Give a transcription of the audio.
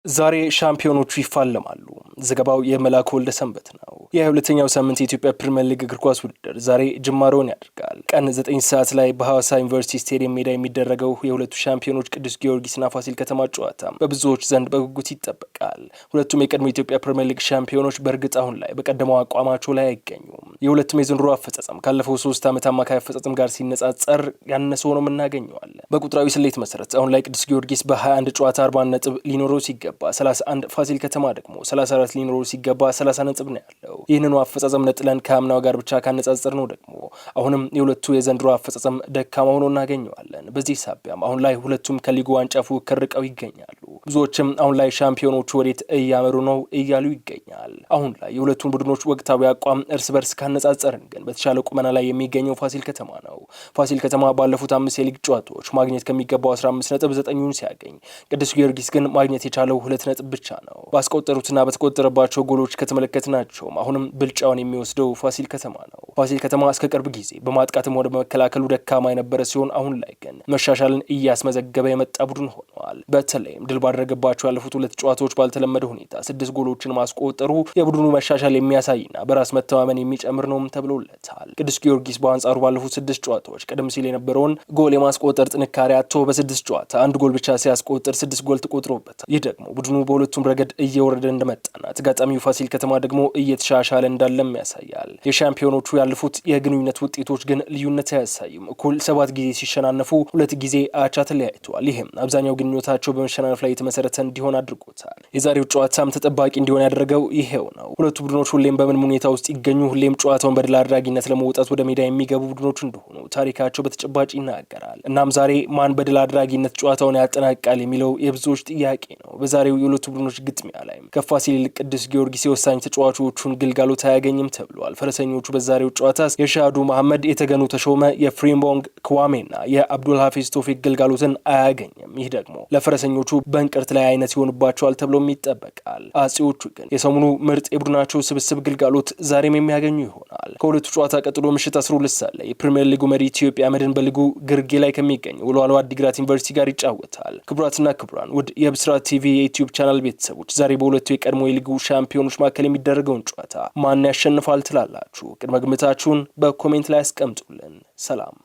ዛሬ ሻምፒዮኖቹ ይፋለማሉ። ዘገባው የመላኩ ወልደ ሰንበት ነው። የ22ኛው ሳምንት የኢትዮጵያ ፕሪሚየር ሊግ እግር ኳስ ውድድር ዛሬ ጅማሮውን ያደርጋል። ቀን 9 ሰዓት ላይ በሐዋሳ ዩኒቨርሲቲ ስቴዲየም ሜዳ የሚደረገው የሁለቱ ሻምፒዮኖች ቅዱስ ጊዮርጊስና ፋሲል ከተማ ጨዋታ በብዙዎች ዘንድ በጉጉት ይጠበቃል። ሁለቱም የቀድሞ የኢትዮጵያ ፕሪሚየር ሊግ ሻምፒዮኖች በእርግጥ አሁን ላይ በቀደመው አቋማቸው ላይ አይገኙም። የሁለቱም የዘንድሮ አፈጻጸም ካለፈው 3 ዓመት አማካይ አፈጻጸም ጋር ሲነጻጸር ያነሰ ሆኖ እናገኘዋለን። በቁጥራዊ ስሌት መሰረት አሁን ላይ ቅዱስ ጊዮርጊስ በ21 ጨዋታ 40 ነጥብ ሊኖረው ሲገባ 31 ፋሲል ከተማ ደግሞ 34 ሊኖረው ሲገባ 30 ነጥብ ነው ያለው። ይህንኑ አፈጻጸም ነጥለን ከአምናው ጋር ብቻ ካነጻጸር ነው ደግሞ አሁንም የሁለቱ የዘንድሮ አፈጻጸም ደካማ ሆኖ እናገኘዋለን። በዚህ ሳቢያም አሁን ላይ ሁለቱም ከሊጉ ዋንጫ ፉክክር ርቀው ይገኛሉ። ብዙዎችም አሁን ላይ ሻምፒዮኖቹ ወዴት እያመሩ ነው እያሉ ይገኛል። አሁን ላይ የሁለቱን ቡድኖች ወቅታዊ አቋም እርስ በርስ ካነጻጸርን ግን በተሻለ ቁመና ላይ የሚገኘው ፋሲል ከተማ ነው። ፋሲል ከተማ ባለፉት 5 የሊግ ጨዋታዎች ማግኘት ከሚገባው 15 ነጥብ 9ን ሲያገኝ ቅዱስ ጊዮርጊስ ግን ማግኘት የቻለው 2 ነጥብ ብቻ ነው። ባስቆጠሩትና በተቆጠረባቸው ጎሎች ከተመለከትናቸው አሁንም ብልጫውን የሚወስደው ፋሲል ከተማ ነው። ፋሲል ከተማ እስከ ቅርብ ጊዜ በማጥቃትም ወደ መከላከሉ ደካማ የነበረ ሲሆን አሁን ላይ ግን መሻሻልን እያስመዘገበ የመጣ ቡድን ሆኗል። በተለይም ድል ባደረገባቸው ያለፉት 2 ጨዋታዎች ባልተለመደ ሁኔታ 6 ጎሎችን ማስቆጠሩ የቡድኑ መሻሻል የሚያሳይና በራስ መተማመን የሚጨምር ነውም ተብሎለታል። ቅዱስ ጊዮርጊስ በአንጻሩ ባለፉት 6 ጨዋታዎች ቀደም ሲል የነበረውን ጎል የማስቆጠር ጥንካሬ አጥቶ በ6 ጨዋታ 1 ጎል ብቻ ሲያስቆጥር 6 ጎል ተቆጥሮበታል። ይህ ደግሞ ቡድኑ በሁለቱም ረገድ እየወረደ እንደመጣና ተጋጣሚው ፋሲል ከተማ ደግሞ እየተሻሻለ እንዳለም ያሳያል። የሻምፒዮኖቹ ያለፉት የግንኙነት ውጤቶች ግን ልዩነት አያሳይም። እኩል 7 ጊዜ ሲሸናነፉ 2 ጊዜ አቻ ተለያይተዋል። ይህም አብዛኛው ግንኙነታቸው በመሸናነፍ ላይ የተመሰረተ እንዲሆን አድርጎታል። የዛሬው ጨዋታም ተጠባቂ እንዲሆን ያደረገው ይሄው ነው። ሁለቱ ቡድኖች ሁሌም በምን ሁኔታ ውስጥ ይገኙ ሁሌም ጨዋታውን በድል አድራጊነት ለመውጣት ወደ ሜዳ የሚገቡ ቡድኖች እንደሆኑ ታሪካቸው በተጨባጭ ይናገራል። እናም ዛሬ ማን በድል አድራጊነት ጨዋታውን ያጠናቅቃል የሚለው የብዙዎች ጥያቄ ነው። በዛሬው የሁለቱ ቡድኖች ግጥሚያ ላይ ከፋሲል ይልቅ ቅዱስ ጊዮርጊስ የወሳኝ ተጫዋቾቹን ግልጋሎት አያገኝም ተብሏል። ፈረሰኞቹ በዛሬው ጨዋታ የሻዱ መሐመድ፣ የተገኑ ተሾመ፣ የፍሪምቦንግ ክዋሜና የአብዱል ሀፊዝ ቶፊቅ ግልጋሎትን አያገኝም። ይህ ደግሞ ለፈረሰኞቹ በእንቅርት ላይ አይነት ይሆንባቸዋል ተብሎም ይጠበቃል። አጼዎቹ ግን የሰሞኑ ምርጥ የቡድናቸው ስብስብ ግልጋሎት ዛሬም የሚያገኙ ይሆናል። ከሁለቱ ጨዋታ ቀጥሎ ምሽት 12 ሰዓት ላይ የፕሪሚየር ሊጉ መሪ ኢትዮጵያ መድን በሊጉ ግርጌ ላይ ከሚገኘው ወልዋሎ አዲግራት ዩኒቨርሲቲ ጋር ይጫወታል። ክቡራትና ክቡራን ውድ የብስራት ቲቪ የዩቲዩብ ቻናል ቤተሰቦች ዛሬ በሁለቱ የቀድሞ የሊጉ ሻምፒዮኖች መካከል የሚደረገውን ጨዋታ ማን ያሸንፋል ትላላችሁ? ቅድመ ግምታችሁን በኮሜንት ላይ አስቀምጡልን። ሰላም።